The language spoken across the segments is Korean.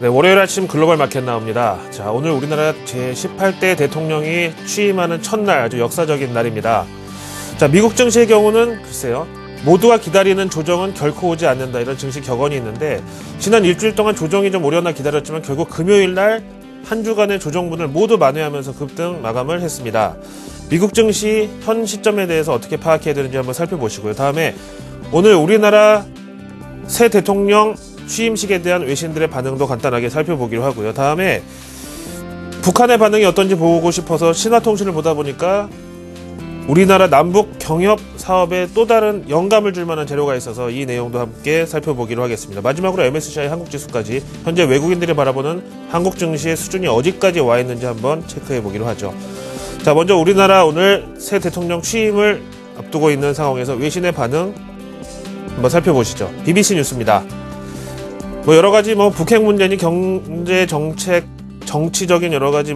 네, 월요일 아침 글로벌 마켓 나옵니다. 자, 오늘 우리나라 제18대 대통령이 취임하는 첫날, 아주 역사적인 날입니다. 자, 미국 증시의 경우는 글쎄요, 모두가 기다리는 조정은 결코 오지 않는다, 이런 증시 격언이 있는데, 지난 일주일 동안 조정이 좀 오려나 기다렸지만 결국 금요일 날 한 주간의 조정분을 모두 만회하면서 급등 마감을 했습니다. 미국 증시 현 시점에 대해서 어떻게 파악해야 되는지 한번 살펴보시고요. 다음에 오늘 우리나라 새 대통령 취임식에 대한 외신들의 반응도 간단하게 살펴보기로 하고요. 다음에 북한의 반응이 어떤지 보고 싶어서 신화통신을 보다 보니까 우리나라 남북 경협 사업에 또 다른 영감을 줄 만한 재료가 있어서 이 내용도 함께 살펴보기로 하겠습니다. 마지막으로 MSCI 한국지수까지 현재 외국인들이 바라보는 한국 증시의 수준이 어디까지 와 있는지 한번 체크해 보기로 하죠. 자, 먼저 우리나라 오늘 새 대통령 취임을 앞두고 있는 상황에서 외신의 반응 한번 살펴보시죠. BBC 뉴스입니다. 여러 가지 북핵 문제니 경제 정책, 정치적인 여러 가지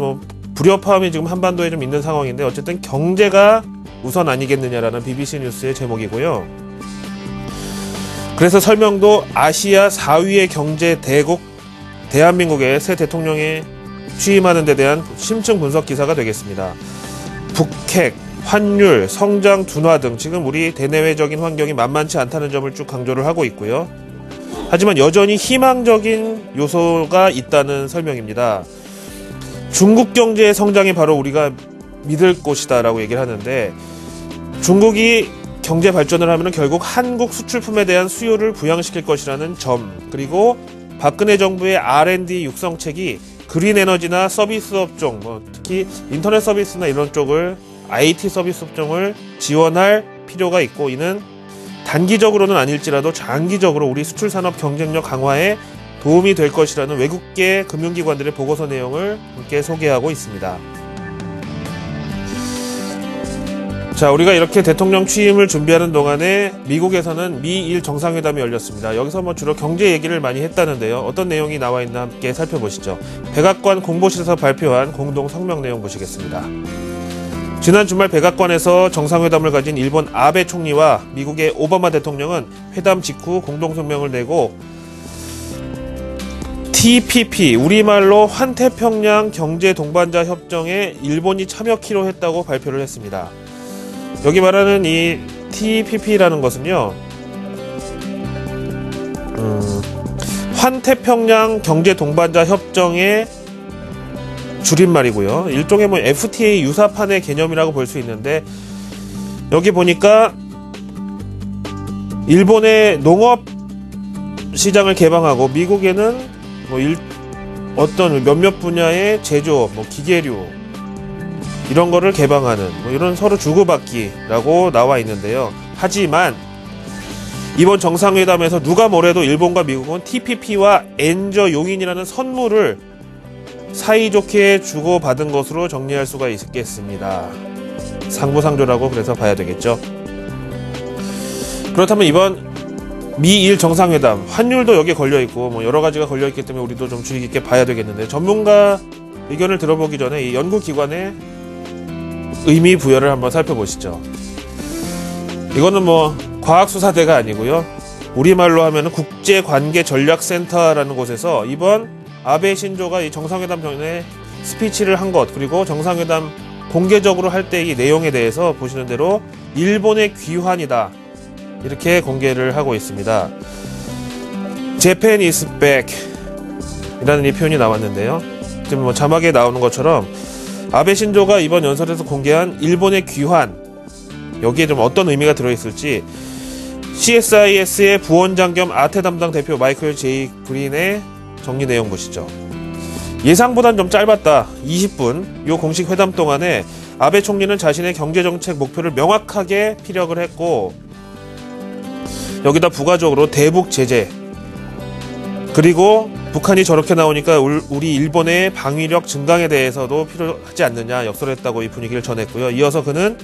불협화음이 지금 한반도에 좀 있는 상황인데 어쨌든 경제가 우선 아니겠느냐라는 BBC 뉴스의 제목이고요. 그래서 설명도 아시아 4위의 경제 대국 대한민국의 새 대통령이 취임하는 데 대한 심층 분석 기사가 되겠습니다. 북핵, 환율, 성장 둔화 등 지금 우리 대내외적인 환경이 만만치 않다는 점을 쭉 강조를 하고 있고요. 하지만 여전히 희망적인 요소가 있다는 설명입니다. 중국 경제의 성장이 바로 우리가 믿을 곳이다라고 얘기를 하는데, 중국이 경제 발전을 하면 결국 한국 수출품에 대한 수요를 부양시킬 것이라는 점, 그리고 박근혜 정부의 R&D 육성책이 그린 에너지나 서비스 업종, 특히 인터넷 서비스나 이런 쪽을, IT 서비스 업종을 지원할 필요가 있고, 이는 단기적으로는 아닐지라도 장기적으로 우리 수출 산업 경쟁력 강화에 도움이 될 것이라는 외국계 금융기관들의 보고서 내용을 함께 소개하고 있습니다. 자, 우리가 이렇게 대통령 취임을 준비하는 동안에 미국에서는 미일 정상회담이 열렸습니다. 여기서 주로 경제 얘기를 많이 했다는데요. 어떤 내용이 나와 있나 함께 살펴보시죠. 백악관 공보실에서 발표한 공동 성명 내용 보시겠습니다. 지난 주말 백악관에서 정상회담을 가진 일본 아베 총리와 미국의 오바마 대통령은 회담 직후 공동성명을 내고 TPP, 우리말로 환태평양 경제동반자 협정에 일본이 참여키로 했다고 발표를 했습니다. 여기 말하는 이 TPP라는 것은요, 환태평양 경제동반자 협정의 줄임말이고요. 일종의 FTA 유사판의 개념이라고 볼 수 있는데, 여기 보니까 일본의 농업 시장을 개방하고 미국에는 어떤 몇몇 분야의 제조업, 기계류 이런 거를 개방하는 이런 서로 주고받기라고 나와 있는데요. 하지만 이번 정상회담에서 누가 뭐래도 일본과 미국은 TPP와 엔저 용인이라는 선물을 사이좋게 주고받은 것으로 정리할 수가 있겠습니다. 상부상조라고 그래서 봐야 되겠죠. 그렇다면 이번 미일 정상회담, 환율도 여기에 걸려있고 여러 가지가 걸려있기 때문에 우리도 좀 주의 깊게 봐야 되겠는데, 전문가 의견을 들어보기 전에 이 연구기관의 의미 부여를 한번 살펴보시죠. 이거는 과학수사대가 아니고요, 우리말로 하면 국제관계전략센터라는 곳에서 이번 아베 신조가 이 정상회담 전에 스피치를 한 것, 그리고 정상회담 공개적으로 할 때 이 내용에 대해서 보시는 대로 일본의 귀환이다, 이렇게 공개를 하고 있습니다. Japan is back 이라는 이 표현이 나왔는데요. 지금 자막에 나오는 것처럼 아베 신조가 이번 연설에서 공개한 일본의 귀환, 여기에 좀 어떤 의미가 들어있을지 CSIS의 부원장 겸 아태 담당 대표 마이클 제이 그린의 정리 내용 보시죠. 예상보단 좀 짧았다. 20분. 이 공식 회담 동안에 아베 총리는 자신의 경제정책 목표를 명확하게 피력을 했고, 여기다 부가적으로 대북 제재, 그리고 북한이 저렇게 나오니까 우리 일본의 방위력 증강에 대해서도 필요하지 않느냐 역설했다고 이 분위기를 전했고요. 이어서 그는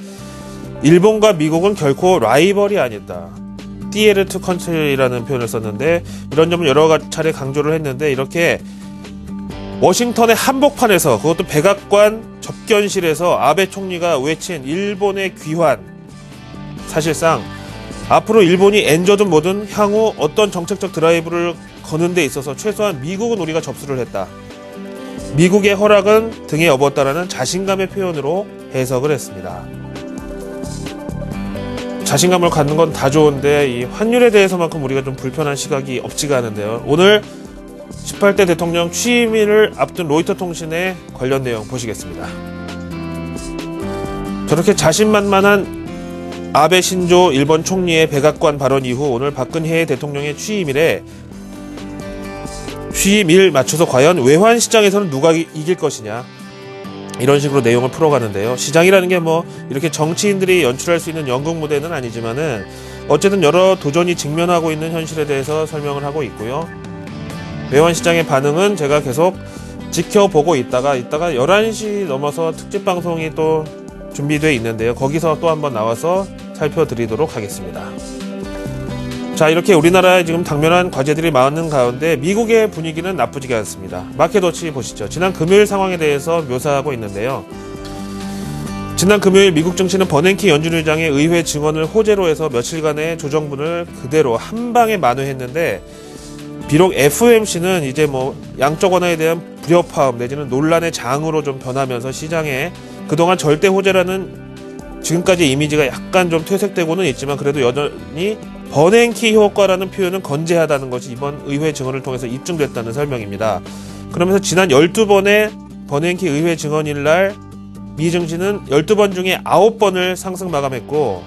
일본과 미국은 결코 라이벌이 아니다, 띠에르 투 컨트리라는 표현을 썼는데, 이런 점을 여러 차례 강조를 했는데, 이렇게 워싱턴의 한복판에서, 그것도 백악관 접견실에서 아베 총리가 외친 일본의 귀환, 사실상 앞으로 일본이 엔저든 뭐든 향후 어떤 정책적 드라이브를 거는 데 있어서 최소한 미국은 우리가 접수를 했다. 미국의 허락은 등에 업었다라는 자신감의 표현으로 해석을 했습니다. 자신감을 갖는 건 다 좋은데 이 환율에 대해서만큼 우리가 좀 불편한 시각이 없지가 않은데요. 오늘 18대 대통령 취임일을 앞둔 로이터 통신의 관련 내용 보시겠습니다. 저렇게 자신만만한 아베 신조 일본 총리의 백악관 발언 이후 오늘 박근혜 대통령의 취임일 맞춰서 과연 외환 시장에서는 누가 이길 것이냐, 이런 식으로 내용을 풀어가는데요. 시장이라는 게 뭐 이렇게 정치인들이 연출할 수 있는 연극 무대는 아니지만은 어쨌든 여러 도전이 직면하고 있는 현실에 대해서 설명을 하고 있고요. 외환 시장의 반응은 제가 계속 지켜보고 있다가 11시 넘어서 특집 방송이 또 준비되어 있는데요. 거기서 또 한번 나와서 살펴드리도록 하겠습니다. 자, 이렇게 우리나라에 지금 당면한 과제들이 많은 가운데 미국의 분위기는 나쁘지가 않습니다. 마켓워치 보시죠. 지난 금요일 상황에 대해서 묘사하고 있는데요. 지난 금요일 미국 증시는 버냉키 연준 의장의 의회 증언을 호재로 해서 며칠간의 조정분을 그대로 한 방에 만회했는데, 비록 FOMC는 이제 뭐 양적 완화에 대한 불협화음 내지는 논란의 장으로 좀 변하면서 시장에 그동안 절대 호재라는 지금까지 이미지가 약간 좀 퇴색되고는 있지만, 그래도 여전히 버냉키 효과라는 표현은 건재하다는 것이 이번 의회 증언을 통해서 입증됐다는 설명입니다. 그러면서 지난 12번의 버냉키 의회 증언일 날 미 증시는 12번 중에 9번을 상승 마감했고,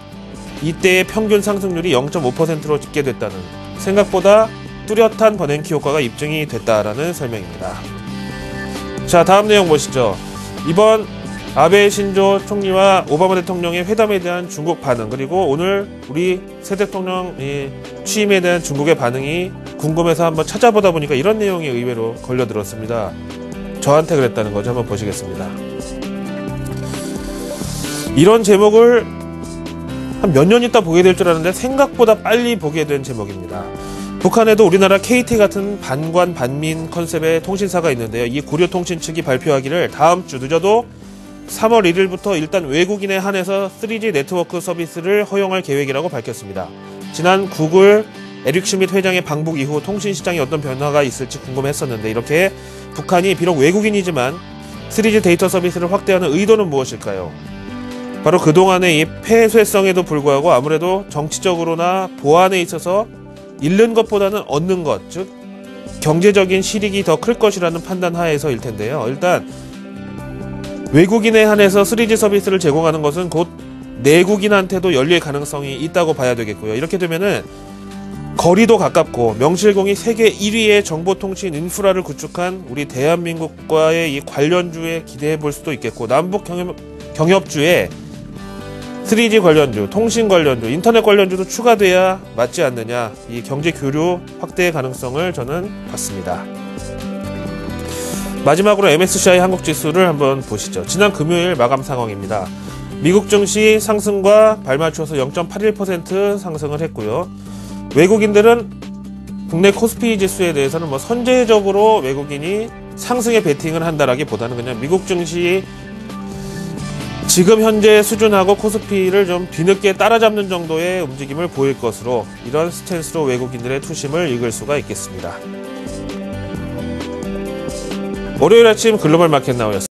이때의 평균 상승률이 0.5%로 집계됐다는, 생각보다 뚜렷한 버냉키 효과가 입증이 됐다라는 설명입니다. 자, 다음 내용 보시죠. 이번 아베 신조 총리와 오바마 대통령의 회담에 대한 중국 반응, 그리고 오늘 우리 새 대통령 취임에 대한 중국의 반응이 궁금해서 한번 찾아보다 보니까 이런 내용이 의외로 걸려들었습니다. 저한테 그랬다는 거죠. 한번 보시겠습니다. 이런 제목을 한 몇 년 있다 보게 될 줄 알았는데 생각보다 빨리 보게 된 제목입니다. 북한에도 우리나라 KT 같은 반관 반민 컨셉의 통신사가 있는데요. 이 고려통신 측이 발표하기를 다음 주 늦어도 3월 1일부터 일단 외국인에 한해서 3G 네트워크 서비스를 허용할 계획이라고 밝혔습니다. 지난 구글 에릭 슈밋 회장의 방북 이후 통신 시장에 어떤 변화가 있을지 궁금했었는데, 이렇게 북한이 비록 외국인이지만 3G 데이터 서비스를 확대하는 의도는 무엇일까요? 바로 그동안의 이 폐쇄성에도 불구하고 아무래도 정치적으로나 보안에 있어서 잃는 것보다는 얻는 것, 즉 경제적인 실익이 더 클 것이라는 판단 하에서일 텐데요. 일단 외국인에 한해서 3G 서비스를 제공하는 것은 곧 내국인한테도 열릴 가능성이 있다고 봐야 되겠고요. 이렇게 되면은 거리도 가깝고 명실공히 세계 1위의 정보통신 인프라를 구축한 우리 대한민국과의 이 관련주에 기대해 볼 수도 있겠고, 남북 경협주에 3G 관련주, 통신 관련주, 인터넷 관련주도 추가돼야 맞지 않느냐, 이 경제 교류 확대의 가능성을 저는 봤습니다. 마지막으로 MSCI 한국지수를 한번 보시죠. 지난 금요일 마감 상황입니다. 미국 증시 상승과 발맞춰서 0.81% 상승을 했고요. 외국인들은 국내 코스피 지수에 대해서는 뭐 선제적으로 외국인이 상승에 베팅을 한다라기보다는 그냥 미국 증시 지금 현재 수준하고 코스피를 좀 뒤늦게 따라잡는 정도의 움직임을 보일 것으로, 이런 스탠스로 외국인들의 투심을 읽을 수가 있겠습니다. 월요일 아침 글로벌 마켓 나우였습니다.